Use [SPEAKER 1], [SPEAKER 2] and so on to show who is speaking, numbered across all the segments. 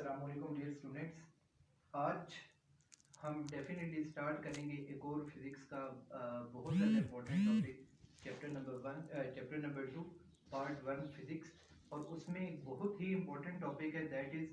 [SPEAKER 1] अस्सलाम वालेकुम dear students. आज हम डेफिनेटली स्टार्ट करेंगे एक और फिजिक्स का बहुत ज़्यादा important topic, chapter number 2 part 1 physics. और उसमें एक बहुत ही इम्पोर्टेंट टॉपिक है, that is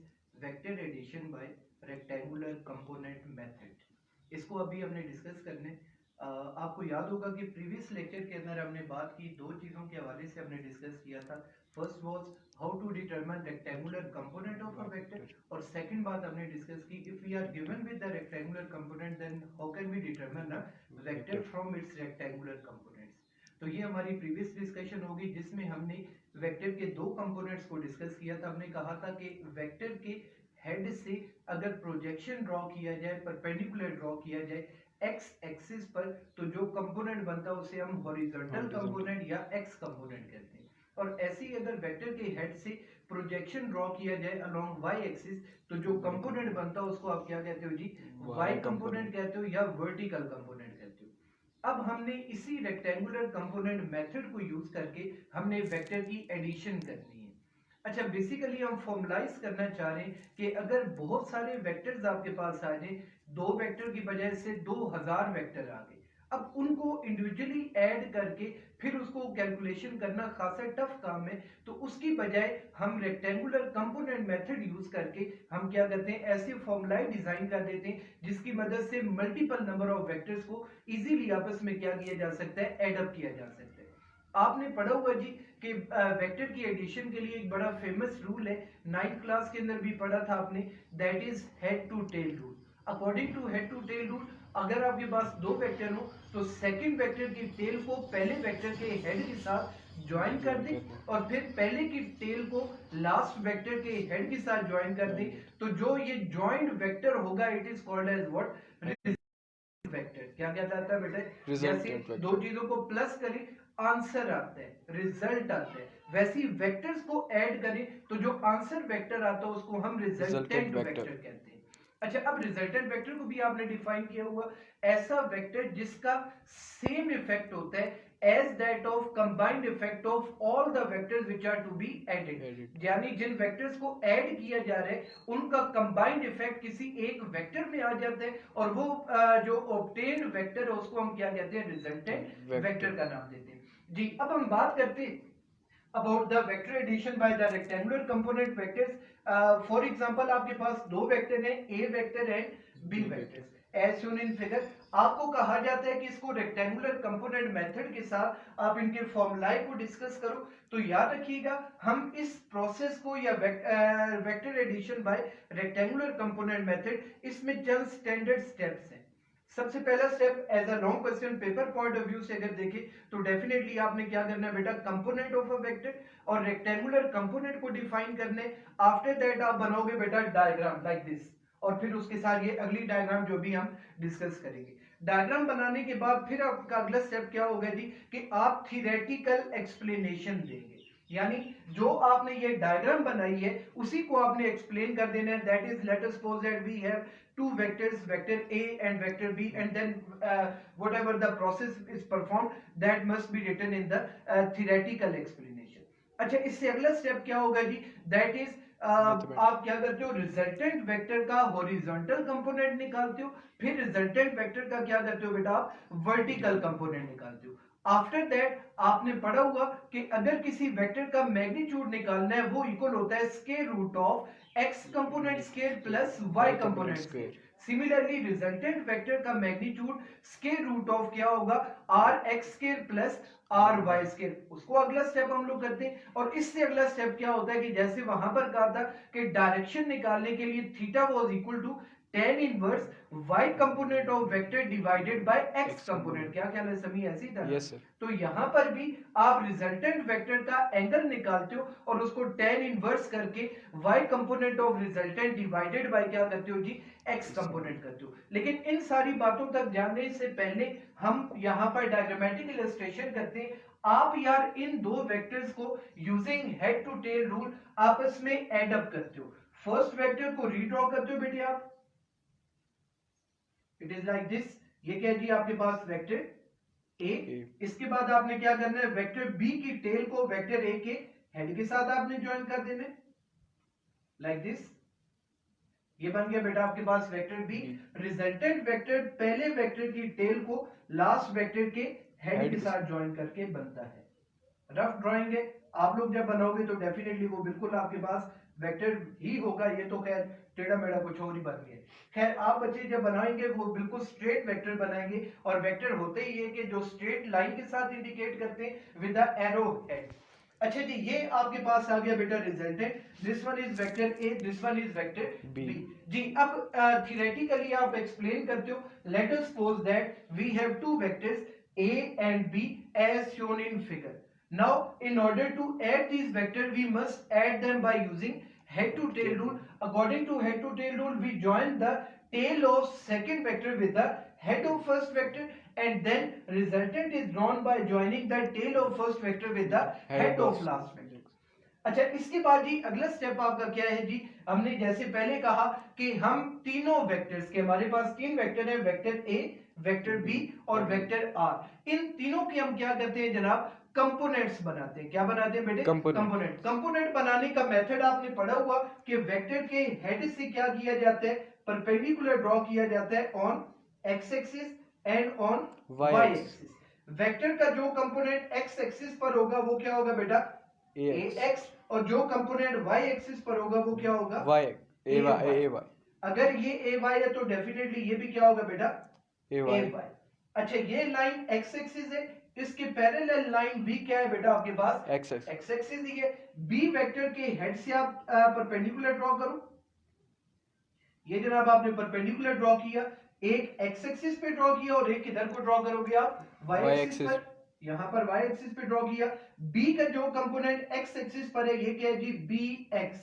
[SPEAKER 1] vector addition by rectangular component method. इसको अभी हमने डिस्कस करने। आपको याद होगा कि प्रीवियस लेक्चर के अंदर हमने बात की, दो चीज़ों के हवाले से हमने डिस्कस किया था। First was how to determine rectangular component of a vector, और सेकंड बात हमने डिस्कस की, if we are given with the rectangular component then how can we determine a vector from its rectangular components. तो ये हमारी previous discussion होगी जिसमें हमने वेक्टर के दो कंपोनेंट्स को डिस्कस किया था। हमने कहा था कि वेक्टर के हेड से अगर प्रोजेक्शन ड्रॉ किया जाए, परपेंडिकुलर ड्रॉ किया जाए एक्स एक्सिस पर, तो जो कंपोनेंट बनता है उसे हम हॉरिजॉन्टल कंपोनेंट या एक्स कंपोनेंट कहते हैं। और ऐसे ही अगर वेक्टर के हेड से प्रोजेक्शन ड्रॉ किया जाए अलोंग वाई एक्सिस, तो जो कंपोनेंट बनता है उसको आप क्या कहते हो जी? वाई कंपोनेंट कहते हो या वर्टिकल कंपोनेंट कहते हो। अब हमने इसी रेक्टेंगुलर कंपोनेंट मेथड को यूज करके हमने वेक्टर की एडिशन करनी है। अच्छा, बेसिकली हम फॉर्मुलाइज करना चाह रहे हैं कि अगर बहुत सारे वेक्टर्स आपके पास आ जाए, दो वेक्टर की बजाय से 2000 वेक्टर आ गए, अब उनको इंडिविजुअली ऐड करके फिर उसको कैलकुलेशन करना खासा टफ काम है। तो उसकी बजाय हम रेक्टेंगुलर कंपोनेंट मेथड यूज करके हम क्या करते हैं, ऐसे फॉर्मुलाए डिजाइन कर देते हैं जिसकी मदद से मल्टीपल नंबर ऑफ वेक्टर्स को इजीली आपस में क्या किया जा सकता है, एडअप किया जा सकता है। आपने पढ़ा हुआ जी कि वेक्टर की एडिशन के लिए एक बड़ा फेमस रूल है, 9th क्लास के अंदर भी पढ़ा था आपने, that is head to tail rule. According to head to tail rule, अगर आपके पास दो वेक्टर हो तो सेकंड वेक्टर की टेल को पहले वेक्टर के हेड के साथ ज्वाइन कर दे, और फिर पहले की टेल को लास्ट वेक्टर के हेड के साथ ज्वाइन कर दे। तो जो ये ज्वाइंट वेक्टर होगा it is called as what? Vector. क्या कहलाता है बेटा? जैसे दो चीजों को प्लस करें आंसर आता है, रिजल्ट आता है, वैसे ही वेक्टर्स को ऐड करें तो जो आंसर वेक्टर आता है उसको हम रिजल्टेंट वेक्टर कहते हैं। अच्छा, अब रिजल्टेंट वेक्टर को भी आपने डिफाइन किया हुआ, ऐसा वेक्टर जिसका सेम इफेक्ट होता है as that of combined effect of all the vectors which are to be added. यानी जिन वेक्टर्स को ऐड किया जा रहा है उनका कंबाइंड इफेक्ट किसी एक वेक्टर में आ जाता है, और वो जो ऑब्टेन्ड वेक्टर है उसको हम क्या कहते हैं? रिजल्टेंट वेक्टर का नाम देते हैं जी। अब हम बात करते हैं about the vector addition by the rectangular component vectors. For example, आपके पास दो वेक्टर हैं, a vector and b vectors, as shown in figure। आपको कहा जाता है कि इसको रेक्टेंगुलर कंपोनेंट मेथड के साथ आप इनके फॉर्मूलाए को डिस्कस करो। तो याद रखिएगा, हम इस प्रोसेस को या vector addition by rectangular component method, इसमें चंद स्टैंडर्ड स्टेप्स हैं। सबसे पहला step, as a long question paper point of view से अगर देखें तो डेफिनेटली आपने क्या करना है बेटा? कंपोनेंट ऑफ अ वेक्टर और रेक्टेंगुलर कंपोनेंट को डिफाइन करने। आफ्टर दैट आप बनाओगे बेटा डायग्राम लाइक दिस, और फिर उसके साथ ये अगली डायग्राम जो भी हम डिस्कस करेंगे। डायग्राम बनाने के बाद फिर आपका अगला स्टेप क्या होगा जी? कि आप थियोरेटिकल एक्सप्लेनेशन देंगे, यानी जो आपने ये डायग्राम बनाई है उसी को आपने एक्सप्लेन कर देना है। That is, let us suppose that we have two vectors, vector a and vector b, and then whatever the process is performed that must be written in the theoretical explanation. अच्छा, इससे अगला step क्या होगा जी? That is आप क्या करते हो? Resultant vector का हॉरिजॉन्टल कंपोनेंट निकालते हो, फिर रिजल्टेंट वेक्टर का क्या करते हो बेटा? आप वर्टिकल कंपोनेंट निकालते हो। आफ्टर दैट आपने पढ़ा हुआ कि अगर किसी वेक्टर का मैग्नीट्यूड निकालना है वो इक्वल होता है square root of X component square plus Y component square. Similarly resultant vector का मैग्नीट्यूड स्क्वायर रूट ऑफ क्या होगा? R X square plus R Y square. उसको अगला स्टेप हम लोग करते हैं। और इससे अगला स्टेप क्या होता है कि जैसे वहां पर कहा था कि डायरेक्शन निकालने के लिए theta was equal to tan inverse y component of vector divided by x component. क्या ख्याल है समी? ऐसी था?
[SPEAKER 2] Yes sir.
[SPEAKER 1] तो यहां पर भी आप रिजल्टेंट वेक्टर का एंगल निकालते हो और उसको tan इनवर्स करके y component of resultant divided by क्या करते हो जी? x कंपोनेंट करते हो। लेकिन इन सारी बातों तक जाने से पहले हम यहां पर डायग्रामेटिक इलस्ट्रेशन करते हैं। आप यार इन दो वेक्टर्स को using head to tail rule आपस में एड अप करते हो। फर्स्ट वेक्टर को रीड्रॉ करते हो बेटे आप, इट इज लाइक दिस। ये क्या जी? आपके पास वेक्टर ए, इसके बाद आपने क्या करना है? वेक्टर बी की टेल को वेक्टर ए के हेड के साथ आपने ज्वाइन कर देना लाइक दिस। ये बन गया बेटा आपके पास वेक्टर बी। रिजल्टेंट वेक्टर पहले वेक्टर की टेल को लास्ट वेक्टर के हेड के साथ ज्वाइन करके बनता है। रफ ड्राइंग है, आप लोग जब बनाओगे तो डेफिनेटली वो बिल्कुल आपके पास वेक्टर ही होगा। ये तो खैर टेढ़ा मेढ़ा कुछ और ही बन गया। खैर आप बच्चे जब बनाएंगे वो बिल्कुल स्ट्रेट वेक्टर बनाएंगे, और वेक्टर होते ही है कि जो स्ट्रेट लाइन के साथ इंडिकेट करते हैं विद द एरो हेड। अच्छा जी, ये आपके पास आ गया बेटा resultant. This one is vector A, this one is vector B. जी अब थियोरेटिकली आप एक्सप्लेन करते हो। Let us suppose that we have two vectors a and b as shown in figure. Now in order to add these vectors we must add them by using head to tail rule. According to head to tail rule we join the tail of second vector with the head of first vector, and then resultant is drawn by joining the tail of first vector with the head of last vector. अच्छा इसके बाद जी अगला step आपका क्या है जी, हमने जैसे पहले कहा कि हम तीनों वेक्टर्स के, हमारे पास तीन वेक्टर है, वेक्टर ए, वेक्टर बी और वेक्टर आर। इन तीनों की हम क्या करते हैं जनाब, कंपोनेंट्स बनाते हैं। क्या बनाते हैं बेटे? कंपोनेंट। कंपोनेंट बनाने का मेथड आपने पढ़ा हुआ कि वेक्टर के हेड से क्या किया जाता है, परपेंडिकुलर ड्रॉ किया जाता है on X axis and on Y axis. Vector का जो कंपोनेंट एक्स एक्सिस पर होगा वो क्या होगा बेटा, ax, और जो कंपोनेंट y एक्सिस पर होगा वो क्या होगा, ay। अगर ये ay है तो डेफिनेटली ये भी क्या होगा बेटा, ay। अच्छा ये लाइन x एक्सिस है, इसके पैरेलल लाइन भी क्या है बेटा आपके पास, x एक्सिस ही है। b वेक्टर के हेड से आप परपेंडिकुलर ड्रॉ करो। ये जनाब आपने परपेंडिकुलर ड्रॉ किया, एक x एक्सिस पे ड्रॉ किया और एक किधर को ड्रॉ करोगे आप, y एक्सिस पर। यहां पर y एक्सिस पे ड्रॉ किया। b का जो कंपोनेंट x एक्सिस पर है ये क्या है जी, bx।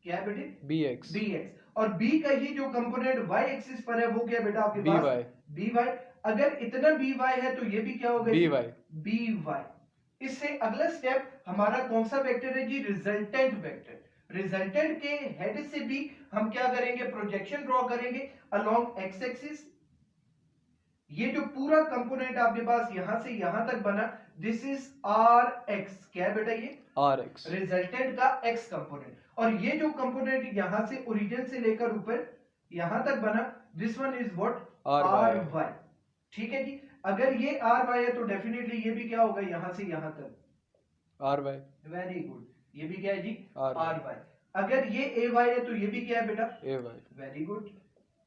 [SPEAKER 1] क्या है बेटे, bx। और b का ही जो कंपोनेंट y एक्सिस पर है वो क्या है बेटा आपके पास, by। अगर इतना by है तो ये भी क्या होगा, by। इससे अगला स्टेप हमारा कौन सा वेक्टर है जी, रिजल्टेंट वेक्टर। रिजल्टेंट के हेड से भी हम क्या करेंगे, प्रोजेक्शन ड्रॉ करेंगे अलोंग एक्स एक्सिस। ये जो पूरा कंपोनेंट आपके पास यहां से यहां तक बना, दिस इज आर एक्स। क्या है बेटा ये, आर एक्स, रिजल्टेंट का एक्स कंपोनेंट। और ये जो कंपोनेंट यहां से ओरिजिन से लेकर ऊपर यहां तक बना, this one is what, R Y. ठीक है जी, अगर ये आर वाई है तो डेफिनेटली ये भी क्या होगा, यहां से यहां तक आर वाई। वेरी गुड, ये भी क्या है जी, आर वाई। अगर ये ए वाई है तो ये भी क्या है बेटा, ए वाई। Very good.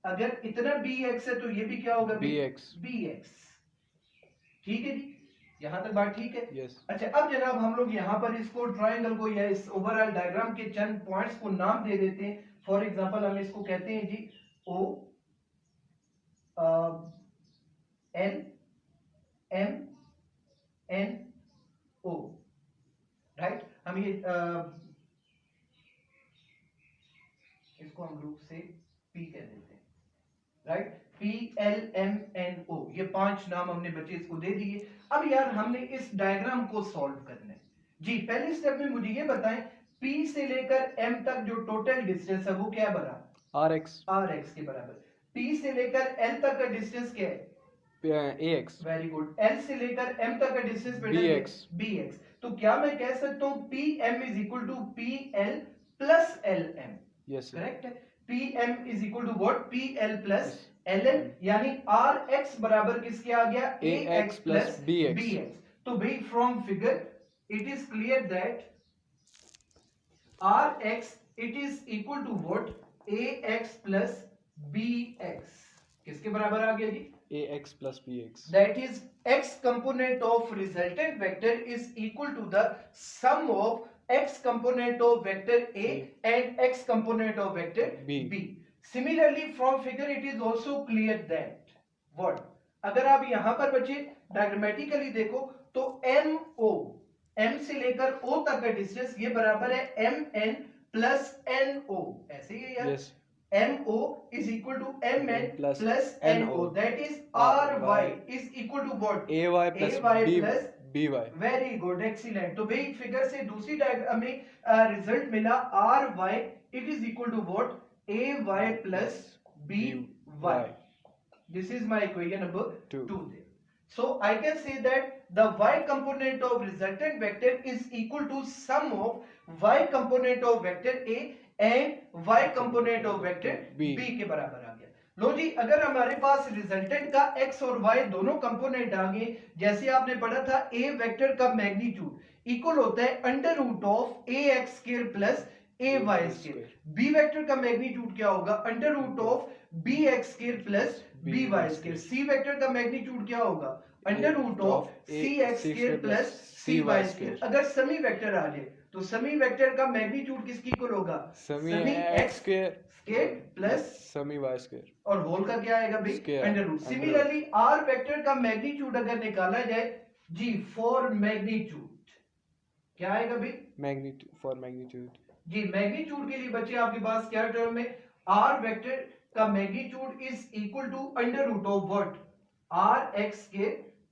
[SPEAKER 1] अगर इतना बी एक्स है तो ये भी क्या होगा, बी एक्स। ठीक है जी, यहां तक बात ठीक है। yes. अच्छा अब जनाब हम लोग यहाँ पर इसको ट्रायंगल को या इस ओवरऑल डायग्राम के चंद पॉइंट्स को नाम दे देते हैं। फॉर एग्जांपल हम इसको कहते हैं G O L M N O, right. हम ये इसको हम ग्रुप से पी कह देते हैं, right. P L M N O, ये पांच नाम हमने बच्चे इसको दे दिए। अब यार हमने इस डायग्राम को सॉल्व करना है जी। पहले स्टेप में मुझे ये बताएं, P से लेकर M तक जो टोटल डिस्टेंस है वो क्या है, बराबर आर एक्स के बराबर। P से लेकर L तक का डिस्टेंस क्या है, ax। Very good. L से लेकर M तक का डिस्टेंस bx। तो क्या मैं कह सकता हूं PM is equal to PL plus LM, yes correct है। PM is equal to what, PL plus LL, यानी RX बराबर किसके आ गया, AX प्लस BX। तो भाई from figure it is clear that RX it is equal to what, AX plus BX। किसके बराबर आ गया जी, ax plus bx। That is x component of resultant vector is equal to the sum of x component of vector a and x component of vector b। Similarly from figure it is also clear that what, अगर आप यहां पर बच्चे diagrammatically देखो तो m से लेकर o तक का डिस्टेंस ये बराबर है mn प्लस no, ऐसे ही है यार। yes. MO is equal to MN plus NO, that is RY is equal to what, AY plus BY। very good, excellent। तो भाई फिगर से दूसरी डायग्राम में रिजल्ट मिला RY it is equal to what, AY plus BY। this is my equation number 2 there। so I can say that the y component of resultant vector is equal to sum of y component of vector A and Y component of vector
[SPEAKER 2] B
[SPEAKER 1] के बराबर आ गया। लो जी, अगर हमारे पास resultant का x और y दोनों कंपोनेंट आ गए, जैसे आपने पढ़ा था a वेक्टर का मैग्नीट्यूड इक्वल होता है under root of A X square plus A Y square. B vector का मैग्नीट्यूड क्या होगा? Under root of B X square plus B Y square. C vector का मैग्नीट्यूड क्या होगा? Under root of C X square plus C Y square. अगर समी vector आ जाए तो समी वेक्टर का मैग्नीट्यूड किसकी इक्वल होगा?
[SPEAKER 2] समी एक्स स्क्वायर
[SPEAKER 1] प्लस
[SPEAKER 2] समी वाई स्क्वायर
[SPEAKER 1] और होल का क्या आएगा भाई? Under root. Similarly R vector का मैग्नीट्यूड अगर निकाला जाए जी फॉर मैग्नीट्यूड क्या आएगा भाई?
[SPEAKER 2] मैग्नीट्यूड फॉर मैग्नीट्यूड
[SPEAKER 1] जी मैग्नीट्यूड के लिए बच्चे आपके पास क्या टर्म है? आर वेक्टर का magnitude is equal to under root of what? R X के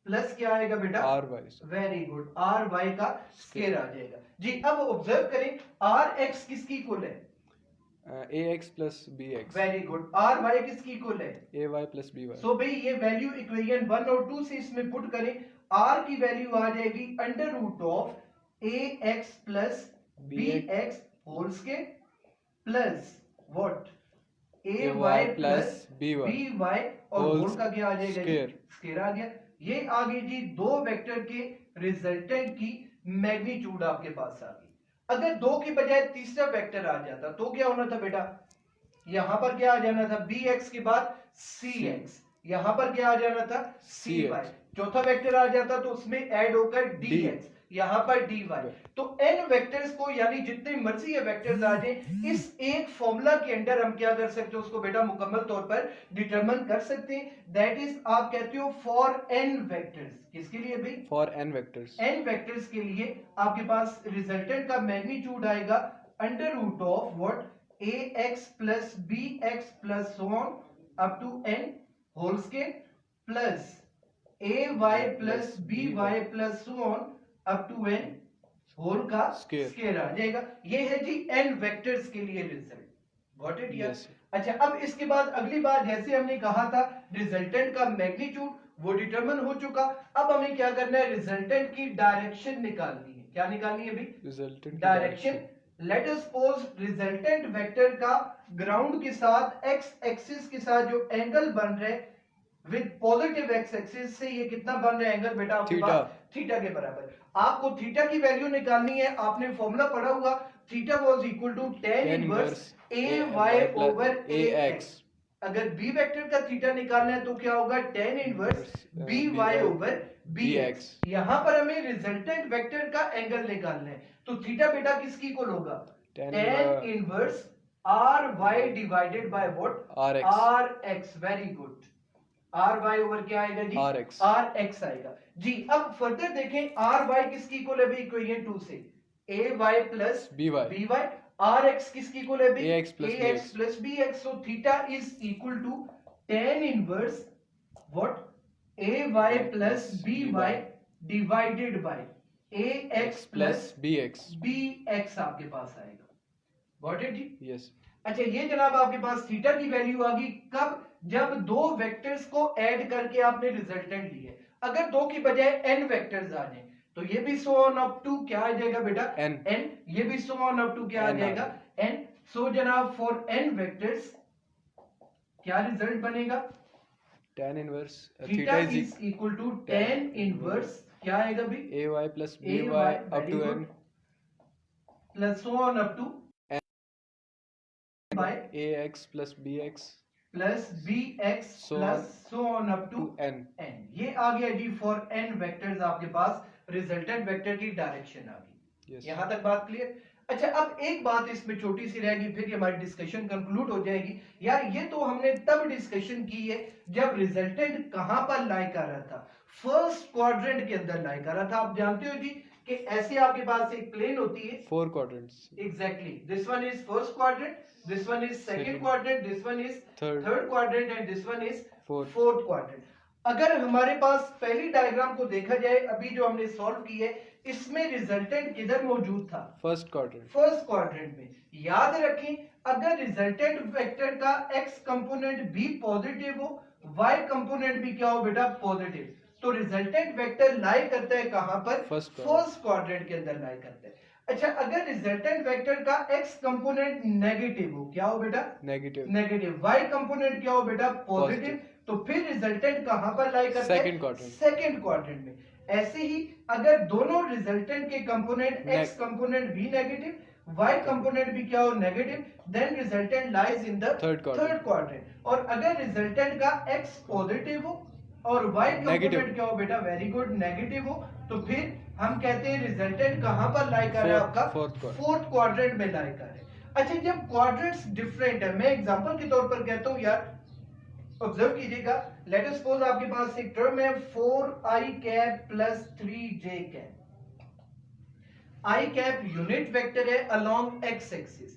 [SPEAKER 1] प्लस क्या आएगा बेटा?
[SPEAKER 2] R Y.
[SPEAKER 1] Very good, R Y का स्क्वायर आ जाएगा जी। अब ऑब्जर्व करें आर एक्स किसकी इक्वल है?
[SPEAKER 2] A X plus B X.
[SPEAKER 1] Very good. R Y किसकी इक्वल है?
[SPEAKER 2] A Y plus B Y.
[SPEAKER 1] So भाई ये वैल्यू इक्वेशन 1 और 2 से इसमें पुट करें, आर की वैल्यू आ जाएगी under root of A X plus B X whole square plus what? A Y plus B Y और होल का क्या आ जाएगा? स्क्वायर आ गया। ये आ गई जी दो वेक्टर के रिजल्टेंट की मैग्नीट्यूड आपके पास आ गई। अगर दो की बजाय तीसरा वेक्टर आ जाता तो क्या होना था बेटा? यहां पर क्या आ जाना था? बी एक्स के बाद सी एक्स, यहां पर क्या आ जाना था? सी वाई। चौथा वेक्टर आ जाता तो उसमें ऐड होकर डी एक्स, यहां पर डी वाई। तो एन वेक्टर्स को यानी जितने मर्जी ये वेक्टर्स आ जाए इस एक फॉर्मूला के अंडर हम क्या कर सकते हैं? उसको बेटा मुकम्मल तौर पर डिटरमिन कर सकते हैं। दैट इज आप कहते हो फॉर एन वेक्टर्स। किसके लिए भी? For N vectors. N vectors के लिए आपके पास रिजल्टेंट का मैग्नीट्यूड आएगा under root of what? ax plus bx plus so on up to n whole square plus ay plus by plus so on up to n whole का square आ जाएगा। ये है जी n वेक्टर्स के लिए result. Got it? Yes. अच्छा, अब इसके बाद अगली बार जैसे हमने कहा था रिजल्टेंट का मैग्नीट्यूड वो डिटरमिन हो चुका। अब हमें क्या करना है? रिजल्टेंट की डायरेक्शन निकालनी है। क्या निकालनी है भाई? Resultant direction. Late us suppose resultant vector का ग्राउंड के साथ एक्स एक्सिस के साथ जो एंगल बन रहा है विद पॉजिटिव एक्स एक्सिस से, ये कितना बन रहा है एंगल बेटा आपके पास? थीटा के बराबर। आपको थीटा की वैल्यू निकालनी है। आपने फॉर्मूला पढ़ा हुआ, theta was equal to tan inverse A Y over A X. अगर बी वेक्टर का थीटा निकालना है तो क्या होगा? tan inverse B Y over B X. यहां पर हमें रिजल्टेंट वेक्टर का एंगल निकालना है तो थीटा बेटा किसकी इक्वल होगा? tan inverse R Y divided by what? R X. Very good. R Y over क्या आएगा जी? आर एक्स आएगा जी। अब फर्दर देखें आर वाई किसकी इक्वल है इक्वेशन 2 से? A Y plus B Y. R X किसकी इक्वल है? A X plus B X. So theta is equal to tan inverse what? A Y plus B Y divided by A X plus B X आपके पास आएगा। Got it जी? Yes. अच्छा, ये जनाब आपके पास थीटा की वैल्यू आ गई कब? जब दो वेक्टर्स को ऐड करके आपने रिजल्टेंट लिए। अगर दो की बजाय एन वेक्टर्स आ जाए तो ये भी सो ऑन अप टू क्या आ जाएगा बेटा? एन। ये भी सो ऑन अप टू क्या आ जाएगा? एन। सो जनाब फॉर एन वेक्टर्स क्या रिजल्ट बनेगा? tan inverse theta is equal to tan inverse क्या आएगा भी? A Y plus B y up to n plus so on up to by ax plus bx plus bx plus so on up to n। ये आ गया जी for n vectors आपके पास resultant vector की direction आ गई। यहां तक बात clear? अच्छा, अब एक बात इसमें छोटी सी रहेगी फिर हमारी डिस्कशन कंक्लूड हो जाएगी। यार ये तो हमने तब डिस्कशन की है जब रिजल्टेंट कहां पर लाई कर रहा था? फर्स्ट क्वाड्रेंट के अंदर लाई कर रहा था। आप जानते हो जी कि ऐसे आपके पास एक प्लेन होती है 4 quadrants. Exactly, this one is first quadrant, this one is second quadrant, this one is third quadrant and this one is fourth quadrant। अगर हमारे पास पहली डायग्राम को देखा जाए अभी जो हमने सॉल्व की है इसमें रिजल्टेंट किधर मौजूद था? फर्स्ट क्वाड्रेंट में। याद रखें अगर रिजल्टेंट वेक्टर का x कंपोनेंट भी पॉजिटिव हो, y कंपोनेंट भी क्या हो बेटा? पॉजिटिव, तो रिजल्टेंट वेक्टर लाई करता है कहां पर?
[SPEAKER 2] First
[SPEAKER 1] फर्स्ट क्वाड्रेंट के अंदर लाई करता है। अच्छा, अगर रिजल्टेंट वेक्टर का x कंपोनेंट नेगेटिव हो, क्या हो बेटा?
[SPEAKER 2] नेगेटिव।
[SPEAKER 1] नेगेटिव। y कंपोनेंट क्या हो बेटा? पॉजिटिव। तो फिर रिजल्टेंट कहां पर लाई करता है?
[SPEAKER 2] Second quadrant.
[SPEAKER 1] सेकंड क्वाड्रेंट में। ऐसे ही अगर दोनों रिजल्टेंट के कंपोनेंट x कंपोनेंट भी नेगेटिव, y कंपोनेंट भी क्या हो? Negative, then resultant lies in the
[SPEAKER 2] third
[SPEAKER 1] quadrant. और अगर रिजल्टेंट का x पॉजिटिव हो और y कंपोनेंट क्या हो बेटा? वेरी गुड, नेगेटिव हो, तो फिर हम कहते हैं रिजल्टेंट कहां पर लाई कर रहा है आपका? फोर्थ क्वाड्रेंट में लाई कर रहा है। अच्छा, जब क्वाड्रेंट्स डिफरेंट है, मैं एग्जांपल के तौर पर कहता हूं यार, ऑब्जर्व कीजिएगा, लेट अस सपोज आपके पास एक टर्म है 4i cap plus 3j cap. i cap unit vector है अलोंग x एक्सिस,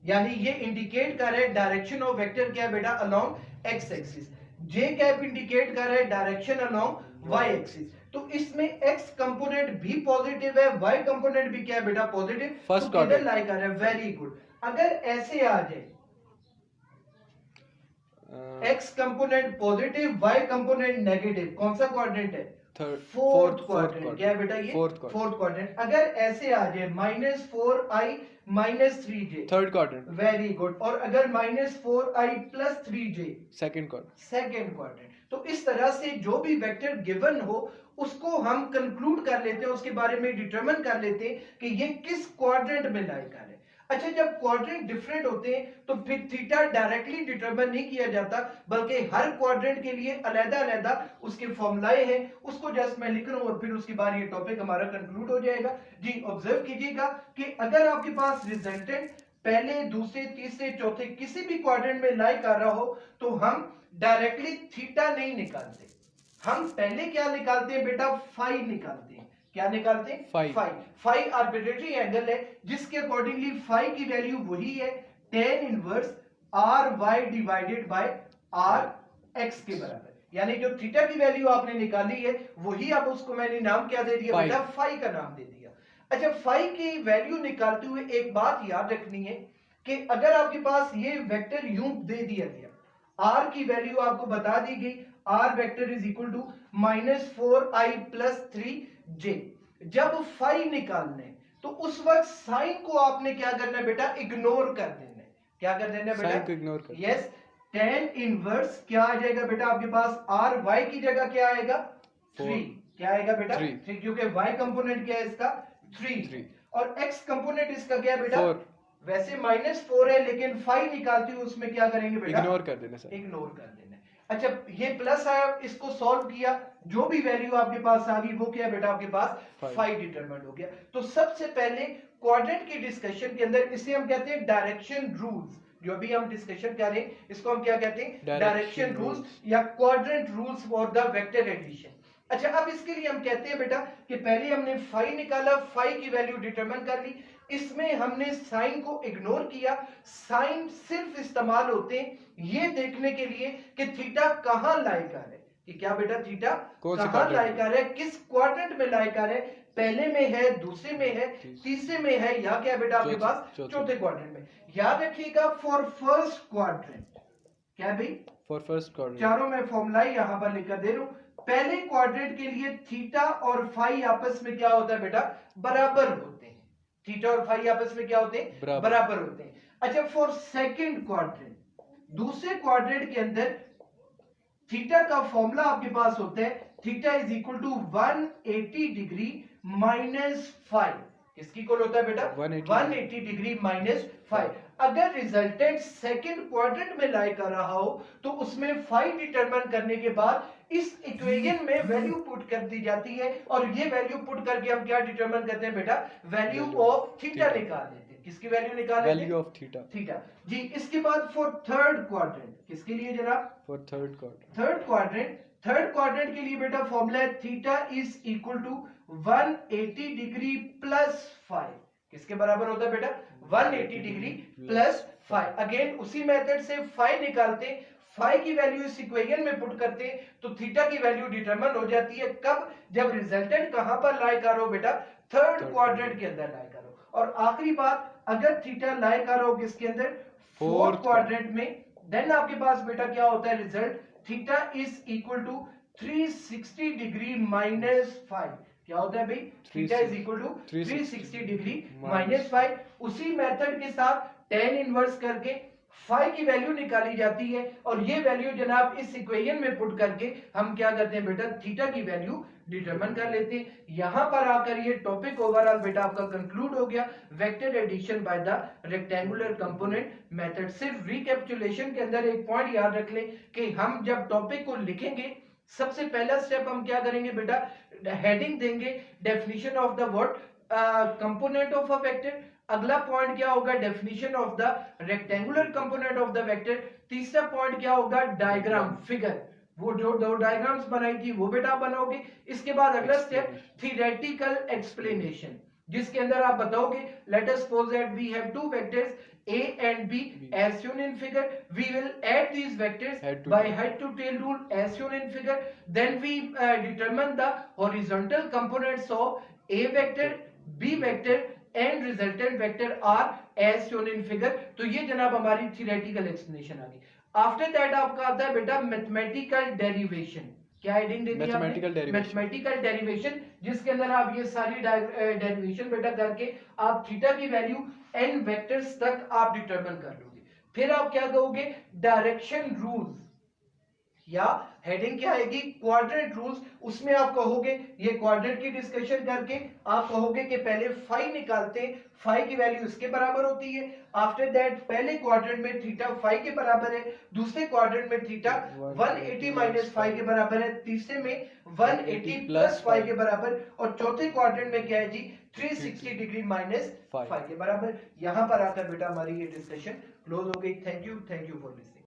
[SPEAKER 1] यानी ये इंडिकेट कर रहा है डायरेक्शन ऑफ वेक्टर क्या है बेटा? Along x axis. j cap indicate कर रहा है डायरेक्शन अलोंग y एक्सिस। तो इसमें x कंपोनेंट भी पॉजिटिव है, y कंपोनेंट भी क्या है बेटा? पॉजिटिव।
[SPEAKER 2] फर्स्ट
[SPEAKER 1] तो किधर लाई कर रहा है? Very good. अगर ऐसे आ जाए x component positive, y component negative, कौन सा क्वाड्रेंट है? Fourth quadrant. क्या है बेटा ये? Fourth quadrant. अगर ऐसे आ जाए -4i -3j,
[SPEAKER 2] third quadrant.
[SPEAKER 1] Very good. और अगर -4i + 3j,
[SPEAKER 2] सेकंड
[SPEAKER 1] क्वाड्रेंट। तो इस तरह से जो भी वेक्टर गिवन हो उसको हम कंक्लूड कर लेते हैं, उसके बारे में डिटरमिन कर लेते हैं कि ये किस क्वाड्रेंट में लाई कर है। अच्छा, जब क्वाड्रेंट डिफरेंट होते हैं तो फिर थीटा डायरेक्टली डिटरमिन नहीं किया जाता, बल्कि हर क्वाड्रेंट के लिए अलग-अलग उसके फॉर्मूलाए हैं, उसको जस्ट मैं लिख रहा हूं और फिर उसके बाद ये टॉपिक हमारा कंक्लूड हो जाएगा। जी, ऑब्जर्व कीजिएगा कि अगर आपके पास रिजल्टेंट पहले, दूसरे, तीसरे, चौथे किसी भी क्वाड्रेंट में लाई कर रहा हो तो हम डायरेक्टली थीटा नहीं निकालते, हम पहले क्या निकालते हैं बेटा? फाई निकालते हैं। क्या निकालते हैं? फाई। फाई आर्बिट्रेरी एंगल है जिसके अकॉर्डिंगली फाई की वैल्यू वही है tan inverse R Y divided by R X के बराबर, यानी जो थीटा की वैल्यू आपने निकाली है वही, अब उसको मैंने नाम क्या दे दिया बेटा? फाई का नाम दे दिया। अच्छा, फाई की वैल्यू निकालते हुए एक बात याद रखनी है कि अगर आपके पास ये वेक्टर यूं दे दिया गया, r की वैल्यू आपको बता दी गई, r vector is equal to -4i + 3j, जब फाई निकालने तो उस वक्त साइन को आपने क्या करना है बेटा? इग्नोर कर देना है। क्या कर देना है बेटा?
[SPEAKER 2] साइन को इग्नोर कर।
[SPEAKER 1] यस, tan इनवर्स क्या आ जाएगा बेटा आपके पास? r y की जगह क्या आएगा? 3। क्या आएगा बेटा? 3, क्योंकि y कंपोनेंट क्या है इसका? 3। और x कंपोनेंट इसका क्या है बेटा? 4। वैसे -4 है लेकिन फाई निकालते हुए उसमें क्या करेंगे बेटा?
[SPEAKER 2] इग्नोर कर देना सर।
[SPEAKER 1] इग्नोर कर देना। अच्छा, ये प्लस आया, इसको सॉल्व किया, जो भी वैल्यू आपके पास आ गई वो क्या है बेटा? आपके पास फाई डिटरमाइंड हो गया। तो सबसे पहले क्वाड्रेंट की डिस्कशन के अंदर इसे हम कहते हैं डायरेक्शन रूल्स। जो भी हम डिस्कशन कर रहे हैं इसको हम क्या कहते हैं? डायरेक्शन रूल्स या quadrant rules for the vector addition. अच्छा, अब इसके लिए हम कहते हैं बेटा कि पहले हमने फाई निकाला, फाई की वैल्यू डिटरमाइन कर ली, इसमें हमने साइन को इग्नोर किया। साइन सिर्फ इस्तेमाल होते हैं ये देखने के लिए कि थीटा कहां लाई कर है, कि क्या बेटा थीटा कहां लाई कर है, किस क्वाड्रेंट में लाई कर है, पहले में है, दूसरे में है, तीसरे में है, या क्या बेटा आपके पास? चौथे क्वाड्रेंट में। याद रखिएगा फॉर फर्स्ट क्वाड्रेंट, क्या भाई?
[SPEAKER 2] फॉर फर्स्ट क्वाड्रेंट
[SPEAKER 1] चारों में फॉर्मूला यहां पर लिख कर दे रहा हूं। पहले क्वाड्रेंट के लिए थीटा और फाई आपस में क्या होता है बेटा? बराबर होते हैं। थीटा और फाई आपस में क्या होते हैं? बराबर होते हैं। अच्छा, फॉर सेकंड क्वाड्रेंट, दूसरे क्वाड्रेंट के अंदर थीटा का फॉर्मूला आपके पास होता है theta is equal to 180 degree -5। किसकी इक्वल होता है बेटा? 180 डिग्री -5। अगर रिजल्टेंट सेकंड क्वाड्रेंट में लाई कर रहा हो तो उसमें फाई डिटरमाइन करने के बाद इस इक्वेशन में वैल्यू पुट कर दी जाती है, और ये वैल्यू पुट करके हम क्या डिटरमाइन करते हैं बेटा? वैल्यू ऑफ थीटा निकाल लेते हैं। किसकी वैल्यू निकाल लेते हैं?
[SPEAKER 2] Value of theta.
[SPEAKER 1] जी, इसके बाद फॉर थर्ड क्वाड्रेंट, किसके लिए जनाब?
[SPEAKER 2] फॉर थर्ड
[SPEAKER 1] क्वाड्रेंट के लिए बेटा फॉर्मूला है theta is equal to 180 degree +5। किसके बराबर होता है बेटा? 180 डिग्री +5। अगेन उसी मेथड से फाई निकालते हैं, फाई की वैल्यू इस इक्वेशन में पुट करते हैं तो थीटा की वैल्यू डिटरमाइन हो जाती है। कब? जब रिजल्टेंट कहां पर लाई कर हो बेटा? थर्ड क्वाड्रेंट के अंदर लाई करो। और आखिरी बात, अगर थीटा लाई कर हो किसके अंदर? फोर्थ क्वाड्रेंट में, देन आपके पास बेटा क्या होता है result? Theta is equal to 360 degree minus 5। क्या होता है भाई? Theta is equal to 360 degree minus 5। उसी मेथड के साथ tan इनवर्स करके फाई की वैल्यू निकाली जाती है और ये वैल्यू जनाब इस इक्वेशन में पुट करके हम क्या करते हैं बेटा, थीटा की वैल्यू डिटरमाइन कर लेते हैं। यहां पर आकर ये टॉपिक ओवरऑल बेटा आपका कंक्लूड हो गया, vector addition by the rectangular component method. सिर्फ रिकैपिचुलेशन के अंदर एक पॉइंट याद रख लें कि हम जब टॉपिक को लिखेंगे सबसे पहला स्टेप हम क्या करेंगे बेटा, हेडिंग देंगे definition of the word component of a vector. अगला पॉइंट क्या होगा, definition of the rectangular component of the vector. तीसरा पॉइंट क्या होगा, डायग्राम फिगर, वो जो दो डायग्राम्स बनाई थी वो बेटा बनाओगे। इसके बाद अगला स्टेप थियोरेटिकल एक्सप्लेनेशन, जिसके अंदर आप बताओगे let us suppose that we have two vectors A and B as shown in figure. We will add these vectors by head to tail rule as shown in figure. Then we determine the horizontal components of A vector, B vector and resultant vector are as shown in figure. तो ये जनाब हमारी theoretical explanation आ गई। After that आपका आता है बेटा mathematical derivation। क्या हेडिंग देती है आपने? मैथमेटिकल डेरिवेशन, जिसके अंदर आप ये सारी डेरिवेशन बेटा करके आप थीटा की वैल्यू n वेक्टर्स तक आप डिटरमिन कर लोगे। फिर आप क्या कहोगे, डायरेक्शन रूल्स, या हेडिंग क्या आएगी, क्वाड्रेंट रूल्स। उसमें आप कहोगे ये क्वाड्रेंट की डिस्कशन करके आप कहोगे कि पहले फाई निकालते हैं, फाई की वैल्यू इसके बराबर होती है। आफ्टर दैट पहले क्वाड्रेंट में थीटा फाई के बराबर है, दूसरे क्वाड्रेंट में थीटा 180 माइनस फाई के बराबर है, तीसरे में 180 प्लस फाई के बराबर, और चौथे क्वाड्रेंट में क्या है जी, 360 डिग्री माइनस फाई के बराबर। यहां पर आकर बेटा हमारी ये डिस्कशन क्लोज हो गई। Thank you for listening.